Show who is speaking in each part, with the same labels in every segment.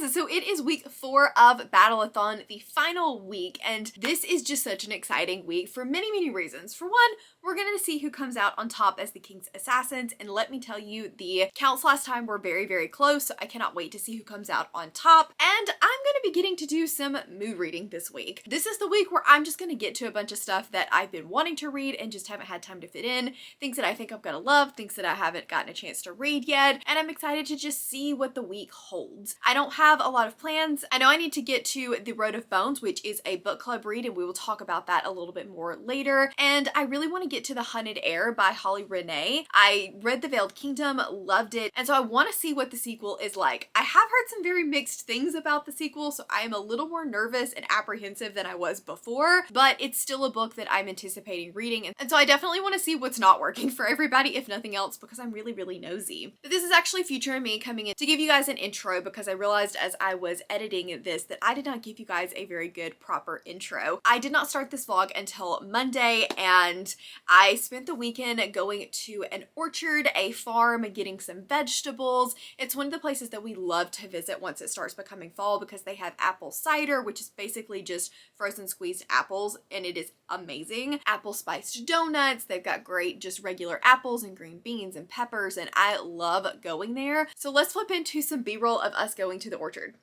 Speaker 1: guys, so it is week 4 of Battleathon, the final week, and this is just such an exciting week for many, many reasons. For one, we're gonna see who comes out on top as the King's Assassins, and let me tell you, the counts last time were very, very close, so I cannot wait to see who comes out on top. And I'm gonna be getting to do some mood reading this week. This is the week where I'm just gonna get to a bunch of stuff that I've been wanting to read and just haven't had time to fit in, things that I think I'm gonna love, things that I haven't gotten a chance to read yet, and I'm excited to just see what the week holds. I don't have a lot of plans. I know I need to get to The Road of Bones, which is a book club read, and we will talk about that a little bit more later. And I really want to get to The Hunted Heir by Holly Renee. I read The Veiled Kingdom, loved it, and so I want to see what the sequel is like. I have heard some very mixed things about the sequel, so I am a little more nervous and apprehensive than I was before, but it's still a book that I'm anticipating reading, and so I definitely want to see what's not working for everybody, if nothing else, because I'm really, really nosy. But this is actually Future and me coming in to give you guys an intro, because I realized as I was editing this that I did not give you guys a very good proper intro. I did not start this vlog until Monday, and I spent the weekend going to an orchard, a farm, getting some vegetables. It's one of the places that we love to visit once it starts becoming fall, because they have apple cider, which is basically just frozen squeezed apples, and it is amazing. Apple spiced donuts, they've got great just regular apples and green beans and peppers, and I love going there. So let's flip into some B-roll of us going to the orchard.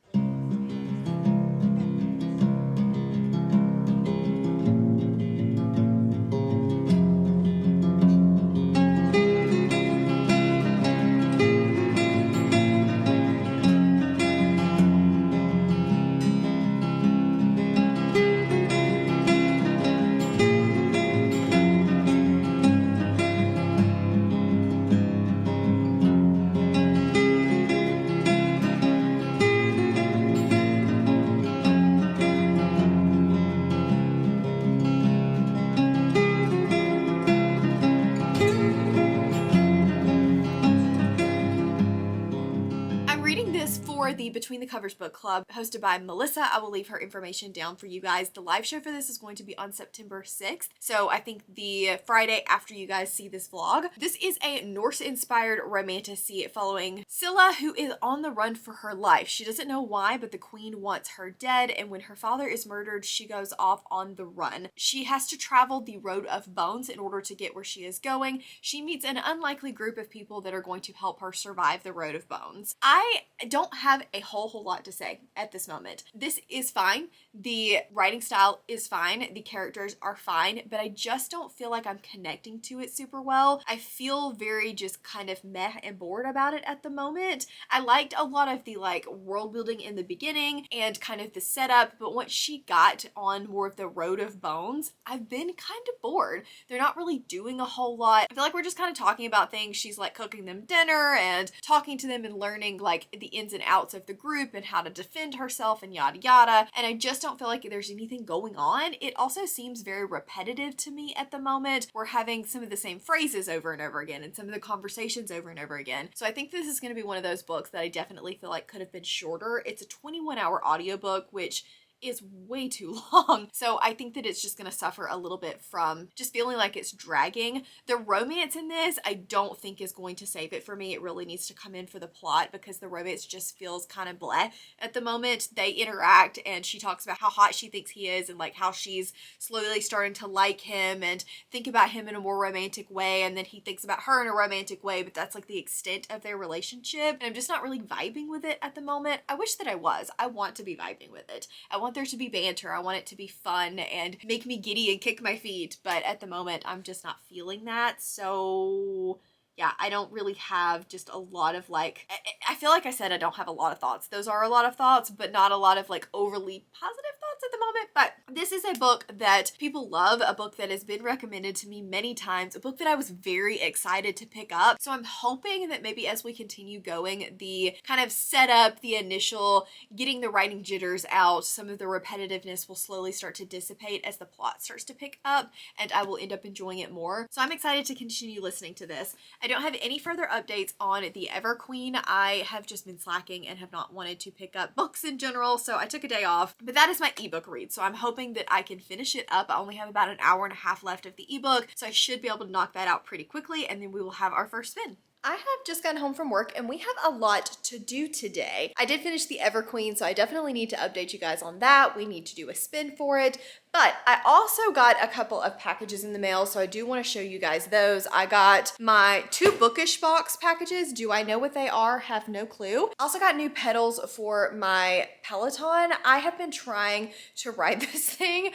Speaker 1: The Between the Covers book club hosted by Melissa. I will leave her information down for you guys. The live show for this is going to be on September 6th, so I think the Friday after you guys see this vlog. This is a Norse-inspired romantasy following Scylla, who is on the run for her life. She doesn't know why, but the queen wants her dead, and when her father is murdered, she goes off on the run. She has to travel the Road of Bones in order to get where she is going. She meets an unlikely group of people that are going to help her survive the Road of Bones. I don't have a whole lot to say at this moment. This is fine. The writing style is fine. The characters are fine, but I just don't feel like I'm connecting to it super well. I feel very just kind of meh and bored about it at the moment. I liked a lot of the like world building in the beginning and kind of the setup, but once she got on more of the Road of Bones, I've been kind of bored. They're not really doing a whole lot. I feel like we're just kind of talking about things. She's like cooking them dinner and talking to them and learning like the ins and outs of the group and how to defend herself and yada yada, and I just don't feel like there's anything going on. It also seems very repetitive to me at the moment. We're having some of the same phrases over and over again and some of the conversations over and over again. So I think this is going to be one of those books that I definitely feel like could have been shorter. It's a 21-hour audiobook, which is way too long. So I think that it's just gonna suffer a little bit from just feeling like it's dragging. The romance in this, I don't think is going to save it for me. It really needs to come in for the plot, because the romance just feels kind of bleh at the moment. They interact and she talks about how hot she thinks he is and like how she's slowly starting to like him and think about him in a more romantic way, and then he thinks about her in a romantic way, but that's like the extent of their relationship, and I'm just not really vibing with it at the moment. I wish that I was. I want to be vibing with it. I want there to be banter. I want it to be fun and make me giddy and kick my feet, but at the moment I'm just not feeling that. So yeah, I don't really have just a lot of like, I feel like I said I don't have a lot of thoughts. Those are a lot of thoughts, but not a lot of like overly positive thoughts at the moment. But this is a book that people love, a book that has been recommended to me many times, a book that I was very excited to pick up. So I'm hoping that maybe as we continue going, the kind of setup, the initial getting the writing jitters out, some of the repetitiveness will slowly start to dissipate as the plot starts to pick up, and I will end up enjoying it more. So I'm excited to continue listening to this. I don't have any further updates on the Ever Queen. I have just been slacking and have not wanted to pick up books in general, so I took a day off. But that is my ebook read, so I'm hoping that I can finish it up. I only have about an hour and a half left of the ebook, so I should be able to knock that out pretty quickly, and then we will have our first spin. I have just gotten home from work and we have a lot to do today. I did finish the Everqueen, so I definitely need to update you guys on that. We need to do a spin for it. But I also got a couple of packages in the mail, so I do want to show you guys those. I got my 2 Bookish box packages. Do I know what they are? Have no clue. I also got new pedals for my Peloton. I have been trying to ride this thing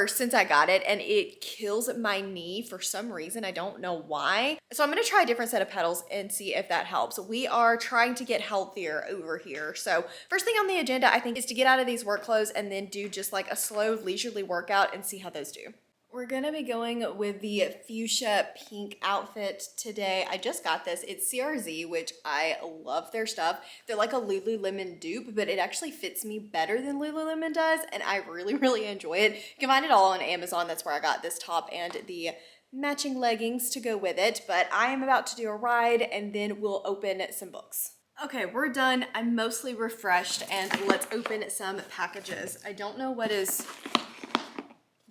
Speaker 1: since I got it, and it kills my knee for some reason. I don't know why. So I'm gonna try a different set of pedals and see if that helps. We are trying to get healthier over here. So first thing on the agenda, I think, is to get out of these work clothes and then do just like a slow, leisurely workout and see how those do. We're gonna be going with the fuchsia pink outfit today. I just got this. It's CRZ, which I love their stuff. They're like a Lululemon dupe, but it actually fits me better than Lululemon does, and I really, really enjoy it. You can find it all on Amazon. That's where I got this top and the matching leggings to go with it. But I am about to do a ride, and then we'll open some books. Okay, we're done. I'm mostly refreshed, and let's open some packages. I don't know what is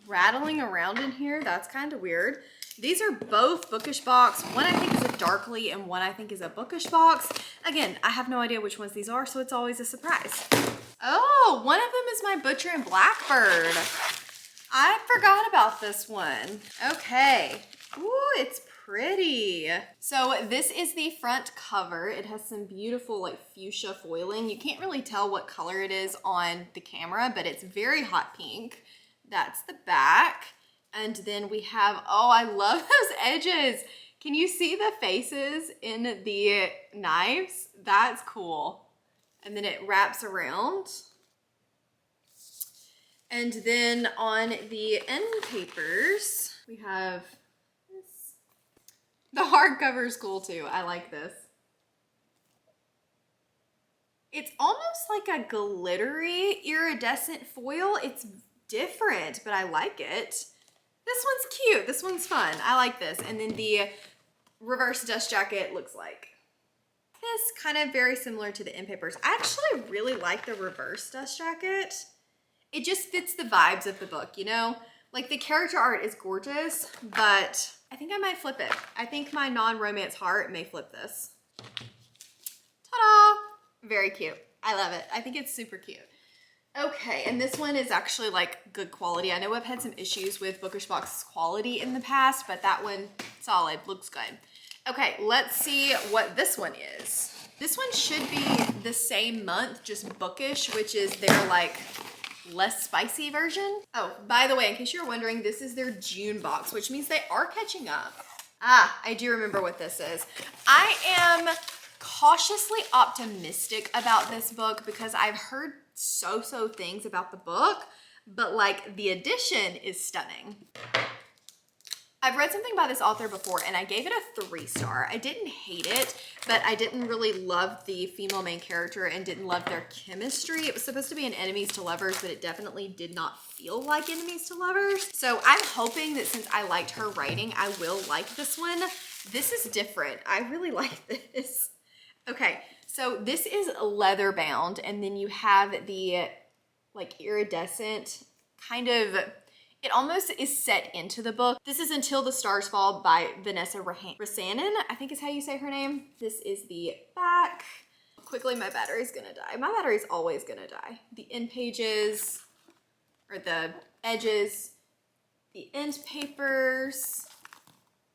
Speaker 1: rattling around in here. That's kind of weird. These are both Bookish box. One I think is a Darkly and one I think is a Bookish box. Again, I have no idea which ones these are, so it's always a surprise. Oh, one of them is my Butcher and Blackbird. I forgot about this one. Okay. Ooh, it's pretty. So this is the front cover. It has some beautiful like fuchsia foiling. You can't really tell what color it is on the camera, but it's very hot pink. That's the back. And then we have, oh, I love those edges. Can you see the faces in the knives? That's cool. And then it wraps around. And then on the end papers, we have this. The hardcover is cool too. I like this. It's almost like a glittery iridescent foil. It's different, but I like it. This one's cute. This one's fun. I like this. And then the reverse dust jacket looks like this, kind of very similar to the end papers. I actually really like the reverse dust jacket. It just fits the vibes of the book, you know? Like the character art is gorgeous, but I think I might flip it. I think my non-romance heart may flip this. Ta-da! Very cute. I love it. I think it's super cute. Okay, and this one is actually like good quality. I know I've had some issues with Bookish Box's quality in the past, but that one, solid, looks good. Okay, let's see what this one is. This one should be the same month, just Bookish, which is their like less spicy version. Oh, by the way, in case you're wondering, this is their June box, which means they are catching up. Ah, I do remember what this is. I am cautiously optimistic about this book because I've heard so things about the book, but like the edition is stunning. I've read something by this author before and I gave it a 3-star. I didn't hate it, but I didn't really love the female main character and didn't love their chemistry. It was supposed to be an enemies to lovers, but it definitely did not feel like enemies to lovers. So I'm hoping that since I liked her writing, I will like this one. This is different. I really like this. Okay, so this is leather bound, and then you have the like iridescent kind of, it almost is set into the book. This is Until the Stars Fall by Vanessa Rasanen, I think is how you say her name. This is the back. Quickly, my battery's gonna die. My battery's always gonna die. The end pages, or the edges, the end papers.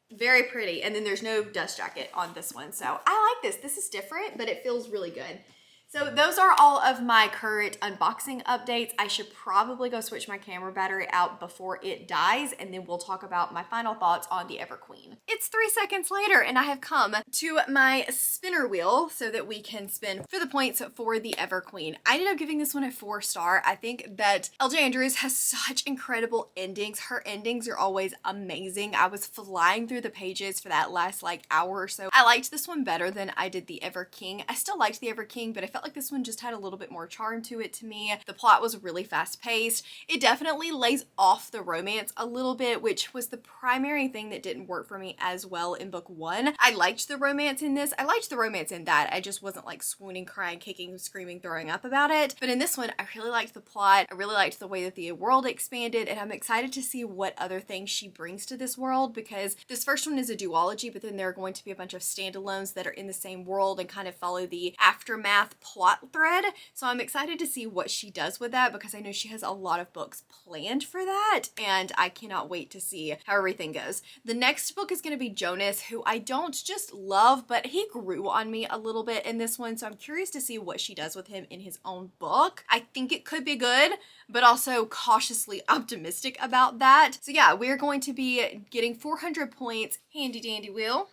Speaker 1: Very pretty. And then there's no dust jacket on this one. So I like this. This is different, but it feels really good. So those are all of my current unboxing updates. I should probably go switch my camera battery out before it dies, and then we'll talk about my final thoughts on the Everqueen. It's 3 seconds later, and I have come to my spinner wheel so that we can spin for the points for the Everqueen. I ended up giving this one a 4-star. I think that LJ Andrews has such incredible endings. Her endings are always amazing. I was flying through the pages for that last like hour or so. I liked this one better than I did the Everking. I still liked the Everking, but I felt like this one just had a little bit more charm to it to me. The plot was really fast paced. It definitely lays off the romance a little bit, which was the primary thing that didn't work for me as well in book one. I liked the romance in this. I liked the romance in that. I just wasn't like swooning, crying, kicking, screaming, throwing up about it. But in this one, I really liked the plot. I really liked the way that the world expanded, and I'm excited to see what other things she brings to this world, because this first one is a duology, but then there are going to be a bunch of standalones that are in the same world and kind of follow the aftermath plot thread. So I'm excited to see what she does with that, because I know she has a lot of books planned for that, and I cannot wait to see how everything goes. The next book is going to be Jonas, who I don't just love, but he grew on me a little bit in this one, so I'm curious to see what she does with him in his own book. I think it could be good, but also cautiously optimistic about that. So yeah, we're going to be getting 400 points. Handy dandy wheel.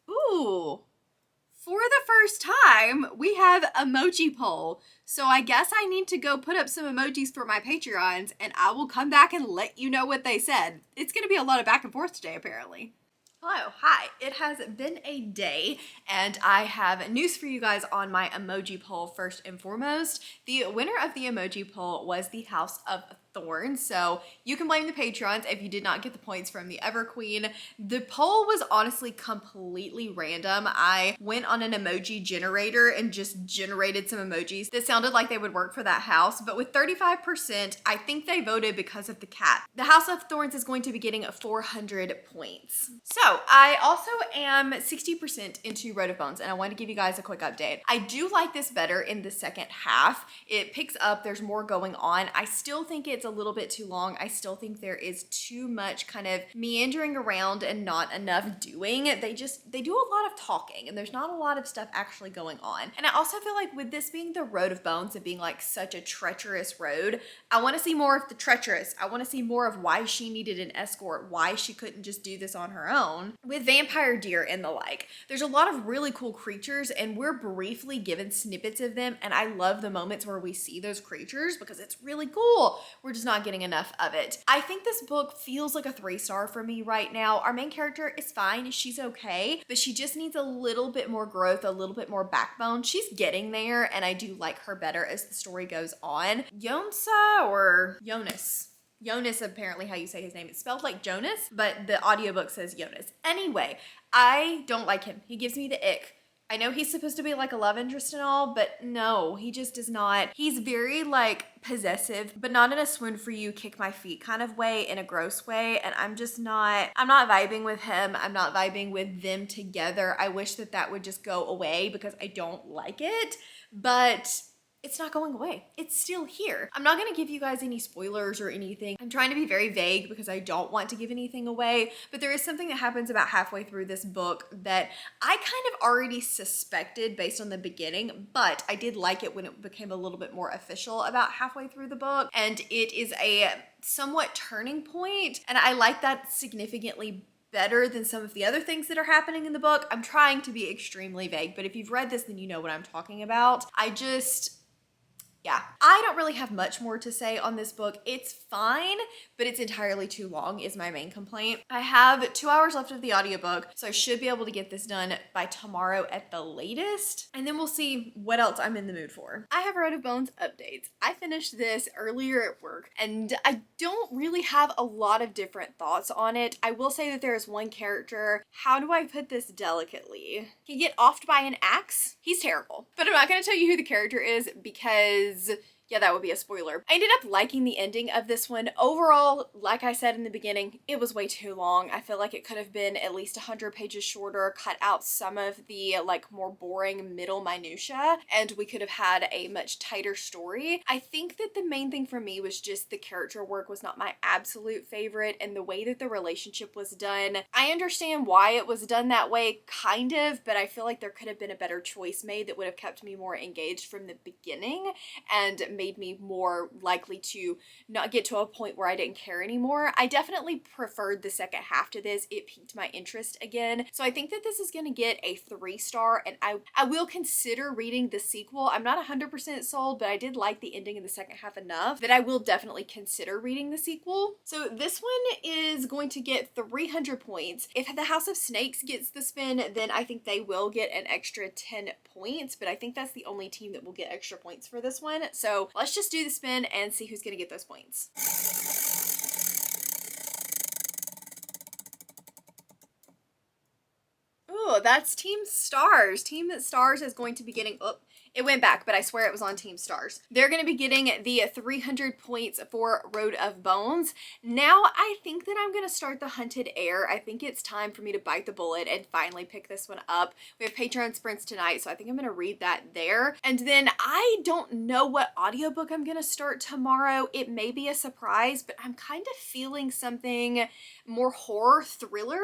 Speaker 1: Ooh. For the first time, we have emoji poll. So I guess I need to go put up some emojis for my Patreons, and I will come back and let you know what they said. It's going to be a lot of back and forth today, apparently. Hello, hi. It has been a day, and I have news for you guys on my emoji poll first and foremost. The winner of the emoji poll was the House of Thorns, so you can blame the Patrons if you did not get the points from the Ever Queen. The poll was honestly completely random. I went on an emoji generator and just generated some emojis that sounded like they would work for that house, but with 35%, I think they voted because of the cat. The House of Thorns is going to be getting 400 points. So I also am 60% into Road of Bones, and I want to give you guys a quick update. I do like this better in the second half. It picks up, there's more going on. I still think it's a little bit too long. I still think there is too much kind of meandering around and not enough doing. They do a lot of talking, and there's not a lot of stuff actually going on. And I also feel like with this being the Road of Bones and being like such a treacherous road, I want to see more of the treacherous. I want to see more of why she needed an escort, why she couldn't just do this on her own with vampire deer and the like. There's a lot of really cool creatures, and we're briefly given snippets of them, and I love the moments where we see those creatures because it's really cool. We're just not getting enough of it. I think this book feels like a 3-star for me right now. Our main character is fine, she's okay, but she just needs a little bit more growth, a little bit more backbone. She's getting there, and I do like her better as the story goes on. Yonsa or Jonas? Jonas, apparently how you say his name. It's spelled like Jonas, but the audiobook says Jonas. Anyway, I don't like him. He gives me the ick. I know he's supposed to be like a love interest and all, but no, he just does not. He's very like possessive, but not in a swoon for you, kick my feet kind of way, in a gross way. And I'm not vibing with him. I'm not vibing with them together. I wish that that would just go away because I don't like it, but it's not going away. It's still here. I'm not going to give you guys any spoilers or anything. I'm trying to be very vague because I don't want to give anything away, but there is something that happens about halfway through this book that I kind of already suspected based on the beginning, but I did like it when it became a little bit more official about halfway through the book, and it is a somewhat turning point, and I like that significantly better than some of the other things that are happening in the book. I'm trying to be extremely vague, but if you've read this, then you know what I'm talking about. Yeah, I don't really have much more to say on this book. It's fine, but it's entirely too long is my main complaint. I have 2 hours left of the audiobook, so I should be able to get this done by tomorrow at the latest, and then we'll see what else I'm in the mood for. I have Road of Bones updates. I finished this earlier at work, and I don't really have a lot of different thoughts on it. I will say that there is one character, how do I put this delicately? He get offed by an axe? He's terrible. But I'm not going to tell you who the character is because yeah, that would be a spoiler. I ended up liking the ending of this one. Overall, like I said in the beginning, it was way too long. I feel like it could have been at least 100 pages shorter, cut out some of the like more boring middle minutia, and we could have had a much tighter story. I think that the main thing for me was just the character work was not my absolute favorite, and the way that the relationship was done. I understand why it was done that way, kind of, but I feel like there could have been a better choice made that would have kept me more engaged from the beginning and made me more likely to not get to a point where I didn't care anymore. I definitely preferred the second half to this. It piqued my interest again. So I think that this is going to get a 3-star, and I will consider reading the sequel. I'm not 100% sold, but I did like the ending in the second half enough that I will definitely consider reading the sequel. So this one is going to get 300 points. If the House of Snakes gets the spin, then I think they will get an extra 10 points, but I think that's the only team that will get extra points for this one. So let's just do the spin and see who's going to get those points. Oh, that's Team Stars. Team Stars is going to be getting, oh, it went back, but I swear it was on Team Stars. They're going to be getting the 300 points for Road of Bones. Now I think that I'm going to start the Hunted Heir. I think it's time for me to bite the bullet and finally pick this one up. We have Patreon sprints tonight, so I think I'm going to read that there. And then I don't know what audiobook I'm going to start tomorrow. It may be a surprise, but I'm kind of feeling something more horror thriller.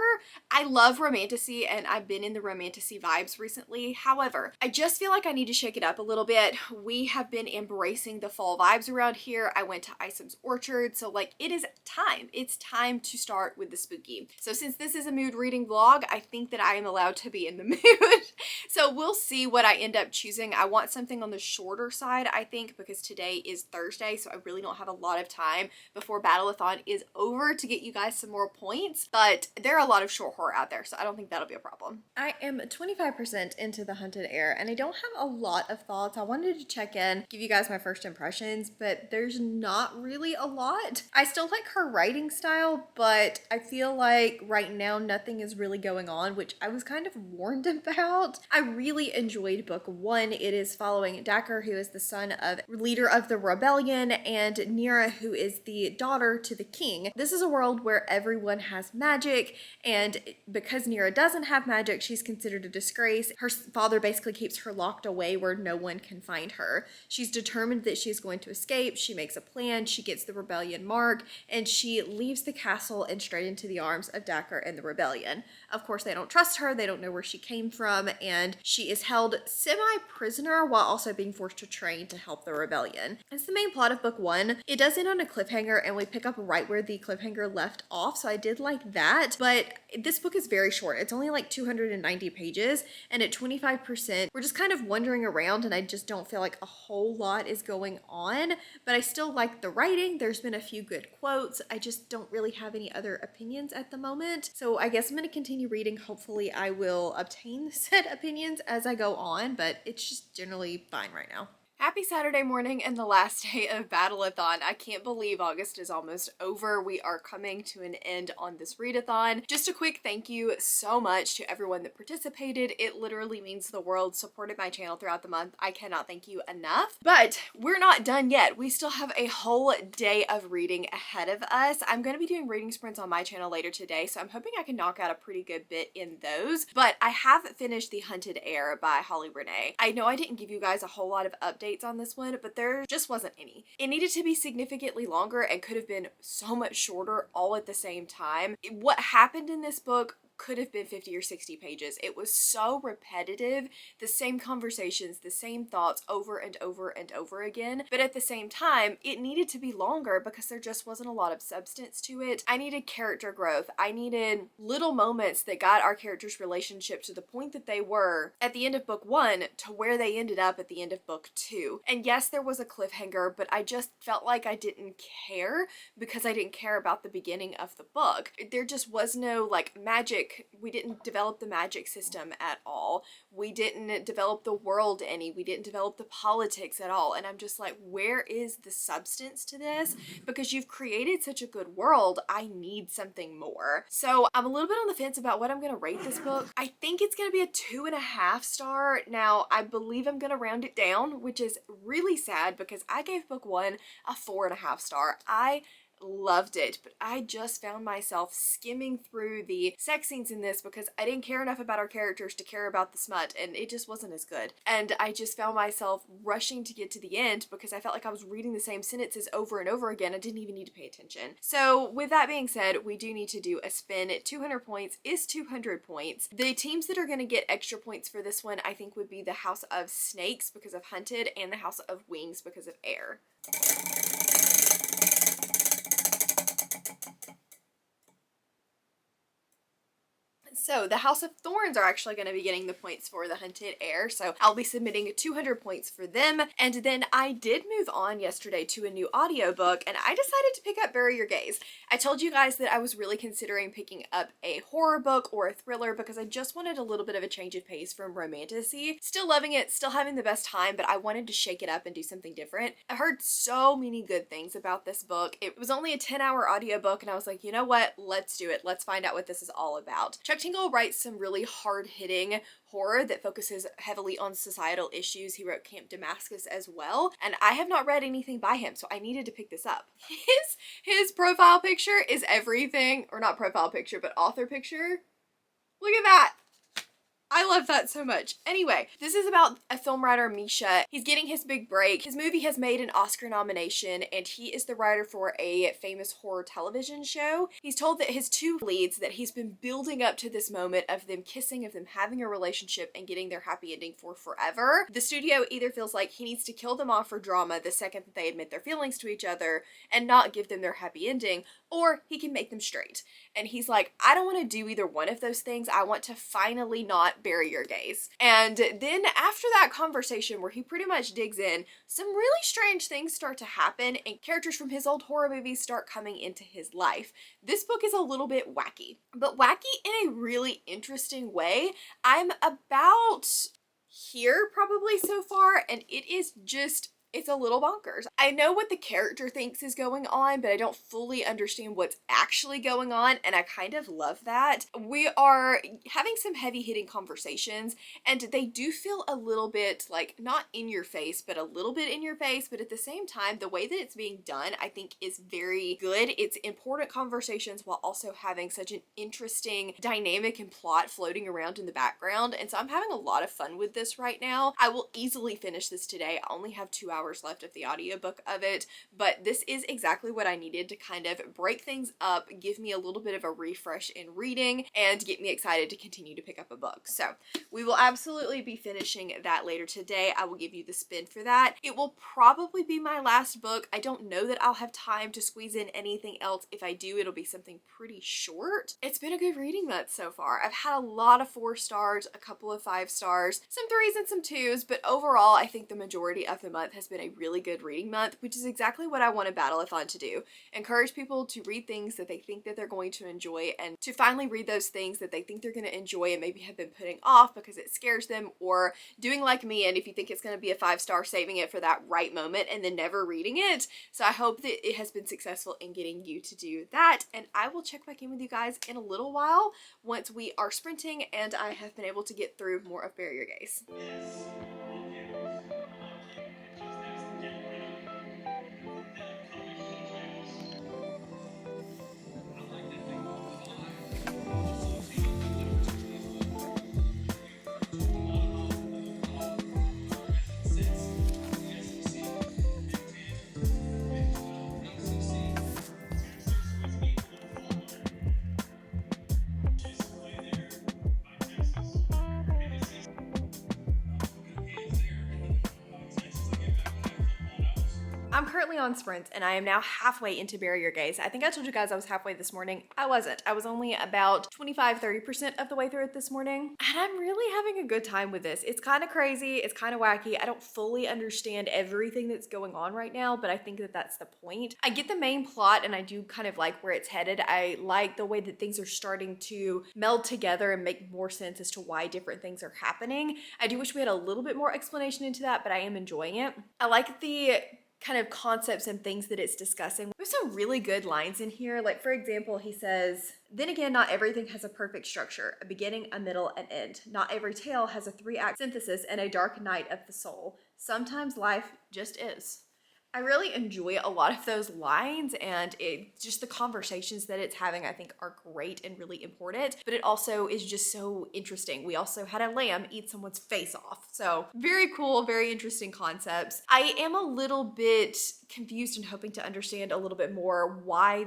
Speaker 1: I love romantasy, and I've been in the romantasy vibes recently. However, I just feel like I need to shake it up a little bit. We have been embracing the fall vibes around here. I went to Isom's Orchard, so like it is time. It's time to start with the spooky. So since this is a mood reading vlog, I think that I am allowed to be in the mood. So we'll see what I end up choosing. I want something on the shorter side, I think, because today is Thursday, so I really don't have a lot of time before Battleathon is over to get you guys some more points, but there are a lot of short horror out there, so I don't think that'll be a problem. I am 25% into the Hunted Heir, and I don't have a lot of thoughts. I wanted to check in, give you guys my first impressions, but there's not really a lot. I still like her writing style, but I feel like right now nothing is really going on, which I was kind of warned about. I really enjoyed book 1. It is following Dacker, who is the son of leader of the rebellion, and Nira, who is the daughter to the king. This is a world where everyone has magic, and because Nira doesn't have magic, she's considered a disgrace. Her father basically keeps her locked away where no one can find her. She's determined that she's going to escape. She makes a plan. She gets the rebellion mark, and she leaves the castle and straight into the arms of Dacker and the rebellion. Of course, they don't trust her. They don't know where she came from, and she is held semi-prisoner while also being forced to train to help the rebellion. It's the main plot of book 1. It does end on a cliffhanger, and we pick up right where the cliffhanger left off, so I did like that, but this book is very short. It's only like 290 pages, and at 25%, we're just kind of wandering around, and I just don't feel like a whole lot is going on, but I still like the writing. There's been a few good quotes. I just don't really have any other opinions at the moment, so I guess I'm going to continue reading. Hopefully I will obtain said opinions as I go on, but it's just generally fine right now. Happy Saturday morning and the last day of Battleathon. I can't believe August is almost over. We are coming to an end on this readathon. Just a quick thank you so much to everyone that participated. It literally means the world. Supported my channel throughout the month. I cannot thank you enough. But we're not done yet. We still have a whole day of reading ahead of us. I'm going to be doing reading sprints on my channel later today, so I'm hoping I can knock out a pretty good bit in those. But I have finished The Hunted Heir by Holly Renee. I know I didn't give you guys a whole lot of updates on this one, but there just wasn't any. It needed to be significantly longer and could have been so much shorter all at the same time. What happened in this book could have been 50 or 60 pages. It was so repetitive, the same conversations, the same thoughts over and over and over again, but at the same time, it needed to be longer because there just wasn't a lot of substance to it. I needed character growth. I needed little moments that got our characters' relationship to the point that they were at the end of book 1 to where they ended up at the end of book 2. And yes, there was a cliffhanger, but I just felt like I didn't care because I didn't care about the beginning of the book. There just was no like magic. We didn't develop the magic system at all. We didn't develop the world any. We didn't develop the politics at all. And I'm just like, where is the substance to this? Because you've created such a good world, I need something more. So I'm a little bit on the fence about what I'm going to rate this book. I think it's going to be a 2.5 star. Now, I believe I'm going to round it down, which is really sad because I gave book 1 a 4.5 star. I loved it, but I just found myself skimming through the sex scenes in this because I didn't care enough about our characters to care about the smut, and it just wasn't as good. And I just found myself rushing to get to the end because I felt like I was reading the same sentences over and over again. I didn't even need to pay attention. So with that being said, we do need to do a spin. 200 points is 200 points. The teams that are going to get extra points for this one, I think, would be the House of Snakes because of Hunted and the House of Wings because of Air. So the House of Thorns are actually going to be getting the points for the Hunted Air, so I'll be submitting 200 points for them. And then I did move on yesterday to a new audiobook, and I decided to pick up Bury Your Gaze. I told you guys that I was really considering picking up a horror book or a thriller because I just wanted a little bit of a change of pace from romantasy. Still loving it, still having the best time, but I wanted to shake it up and do something different. I heard so many good things about this book. It was only a 10-hour audiobook, and I was like, you know what? Let's do it. Let's find out what this is all about. Chuck Tingle writes some really hard-hitting horror that focuses heavily on societal issues. He wrote Camp Damascus as well, and I have not read anything by him, so I needed to pick this up. His profile picture is everything, or not profile picture, but author picture. Look at that! I love that so much. Anyway, this is about a film writer, Misha. He's getting his big break. His movie has made an Oscar nomination, and he is the writer for a famous horror television show. He's told that his two leads, that he's been building up to this moment of them kissing, of them having a relationship and getting their happy ending for forever. The studio either feels like he needs to kill them off for drama the second that they admit their feelings to each other and not give them their happy ending, or he can make them straight. And he's like, I don't want to do either one of those things. I want to finally not bury your gaze. And then after that conversation where he pretty much digs in, some really strange things start to happen and characters from his old horror movies start coming into his life. This book is a little bit wacky, but wacky in a really interesting way. I'm about here probably so far, and it is just, it's a little bonkers. I know what the character thinks is going on, but I don't fully understand what's actually going on, and I kind of love that. We are having some heavy-hitting conversations, and they do feel a little bit like, not in your face, but a little bit in your face, but at the same time, the way that it's being done, I think is very good. It's important conversations while also having such an interesting dynamic and plot floating around in the background, and so I'm having a lot of fun with this right now. I will easily finish this today. I only have 2 hours left of the audiobook of it, but this is exactly what I needed to kind of break things up, give me a little bit of a refresh in reading, and get me excited to continue to pick up a book. So we will absolutely be finishing that later today. I will give you the spin for that. It will probably be my last book. I don't know that I'll have time to squeeze in anything else. If I do, it'll be something pretty short. It's been a good reading month so far. I've had a lot of 4 stars, a couple of 5 stars, some 3s and some 2s, but overall I think the majority of the month has been a really good reading month, which is exactly what I want a Battleathon to do. Encourage people to read things that they think that they're going to enjoy, and to finally read those things that they think they're going to enjoy and maybe have been putting off because it scares them, or doing like me, and if you think it's going to be a 5-star, saving it for that right moment and then never reading it. So I hope that it has been successful in getting you to do that, and I will check back in with you guys in a little while once we are sprinting and I have been able to get through more of Bury Your Gaze. I'm currently on sprints, and I am now halfway into Bury Your Gaze. I think I told you guys I was halfway this morning. I wasn't. I was only about 25-30% of the way through it this morning, and I'm really having a good time with this. It's kind of crazy. It's kind of wacky. I don't fully understand everything that's going on right now, but I think that that's the point. I get the main plot, and I do kind of like where it's headed. I like the way that things are starting to meld together and make more sense as to why different things are happening. I do wish we had a little bit more explanation into that, but I am enjoying it. I like the kind of concepts and things that it's discussing. There's some really good lines in here. Like, for example, he says, "Then again, not everything has a perfect structure, a beginning, a middle, an end. Not every tale has a 3-act synthesis and a dark night of the soul. Sometimes life just is." I really enjoy a lot of those lines, and just the conversations that it's having, I think, are great and really important, but it also is just so interesting. We also had a lamb eat someone's face off. So very cool, very interesting concepts. I am a little bit confused and hoping to understand a little bit more why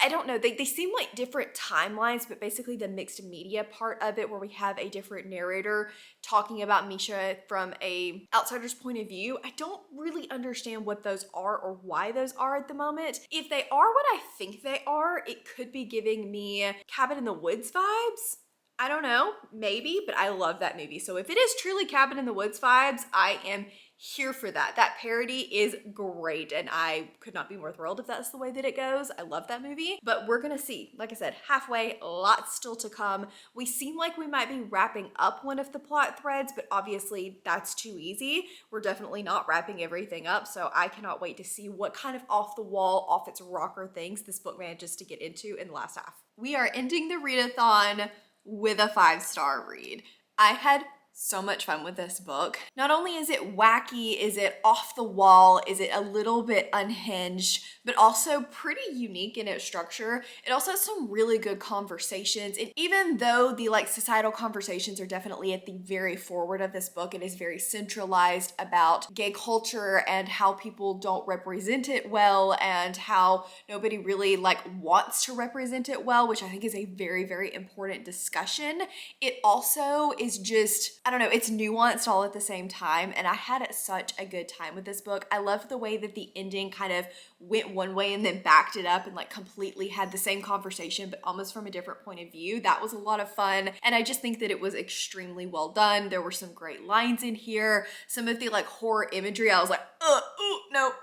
Speaker 1: I don't know, they seem like different timelines, but basically the mixed media part of it, where we have a different narrator talking about Misha from a outsider's point of view. I don't really understand what those are or why those are at the moment. If they are what I think they are, it could be giving me Cabin in the Woods vibes. I don't know, maybe, but I love that movie. So if it is truly Cabin in the Woods vibes, I am here for that. That parody is great, and I could not be more thrilled if that's the way that it goes. I love that movie, but we're gonna see. Like I said, halfway, lots still to come. We seem like we might be wrapping up one of the plot threads, but obviously that's too easy. We're definitely not wrapping everything up, so I cannot wait to see what kind of off the wall, off its rocker things this book manages to get into in the last half. We are ending the readathon with a 5-star read. I had so much fun with this book. Not only is it wacky, is it off the wall, is it a little bit unhinged, but also pretty unique in its structure. It also has some really good conversations. And even though the societal conversations are definitely at the very forward of this book, it is very centralized about gay culture and how people don't represent it well, and how nobody really wants to represent it well, which I think is a very, very important discussion. It also is just, I don't know, it's nuanced all at the same time, and I had such a good time with this book. I loved the way that the ending kind of went one way and then backed it up and completely had the same conversation, but almost from a different point of view. That was a lot of fun, and I just think that it was extremely well done. There were some great lines in here. Some of the horror imagery, I was like,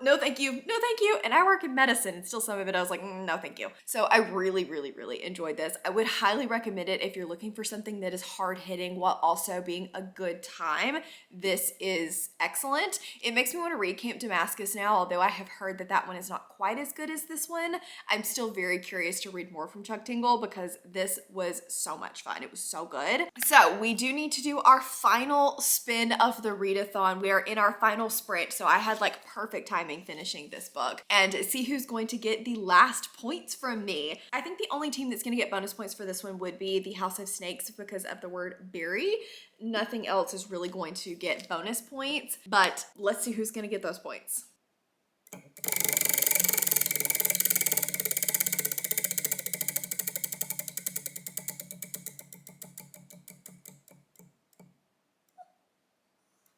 Speaker 1: no thank you, no thank you. And I work in medicine, and still some of it I was like, no thank you. So I really, really, really enjoyed this. I would highly recommend it if you're looking for something that is hard-hitting while also being a good time. This is excellent. It makes me want to read Camp Damascus now, although I have heard that that one is not quite as good as this one. I'm still very curious to read more from Chuck Tingle because this was so much fun. It was so good. So we do need to do our final spin of the readathon. We are in our final sprint, so I had perfect timing finishing this book, and see who's going to get the last points from me. I think the only team that's going to get bonus points for this one would be the House of Snakes because of the word berry. Nothing else is really going to get bonus points, but let's see who's going to get those points.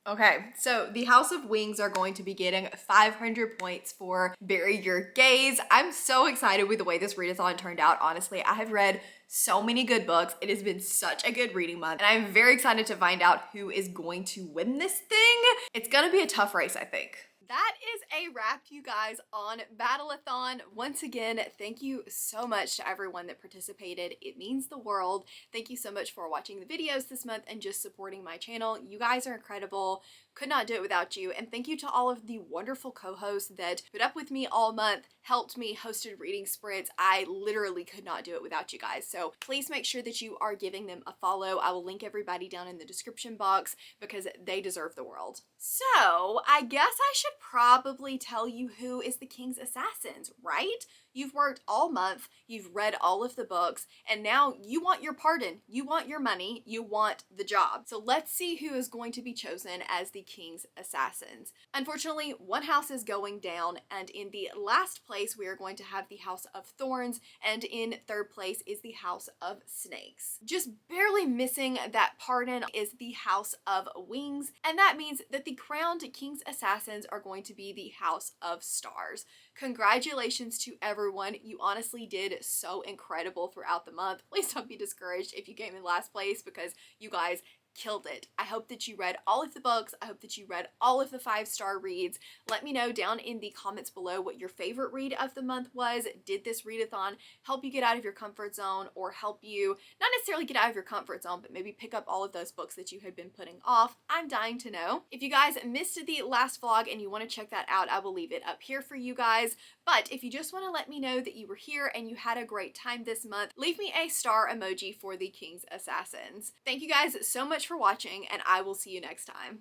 Speaker 1: Okay, so the House of Wings are going to be getting 500 points for Bury Your Gaze. I'm so excited with the way this readathon turned out. Honestly, I have read so many good books. It has been such a good reading month, and I'm very excited to find out who is going to win this thing. It's gonna be a tough race, I think. That is a wrap, you guys, on Battleathon. Once again, thank you so much to everyone that participated. It means the world. Thank you so much for watching the videos this month and just supporting my channel. You guys are incredible. Could not do it without you. And thank you to all of the wonderful co-hosts that put up with me all month, helped me, hosted reading sprints. I literally could not do it without you guys. So please make sure that you are giving them a follow. I will link everybody down in the description box because they deserve the world. So I guess I should probably tell you who is the King's Assassins, right? You've worked all month, you've read all of the books, and now you want your pardon, you want your money, you want the job. So let's see who is going to be chosen as the King's Assassins. Unfortunately, one house is going down, and in the last place we are going to have the House of Thorns, and in third place is the House of Snakes. Just barely missing that pardon is the House of Wings, and that means that the crowned King's Assassins are going to be the House of Stars. Congratulations to everyone. You honestly did so incredible throughout the month. Please don't be discouraged if you came in last place because you guys killed it. I hope that you read all of the books. I hope that you read all of the 5-star reads. Let me know down in the comments below what your favorite read of the month was. Did this readathon help you get out of your comfort zone, or help you not necessarily get out of your comfort zone, but maybe pick up all of those books that you had been putting off? I'm dying to know. If you guys missed the last vlog and you want to check that out, I will leave it up here for you guys. But if you just want to let me know that you were here and you had a great time this month, leave me a star emoji for the King's Assassins. Thank you guys so much for watching, and I will see you next time.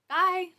Speaker 1: Bye!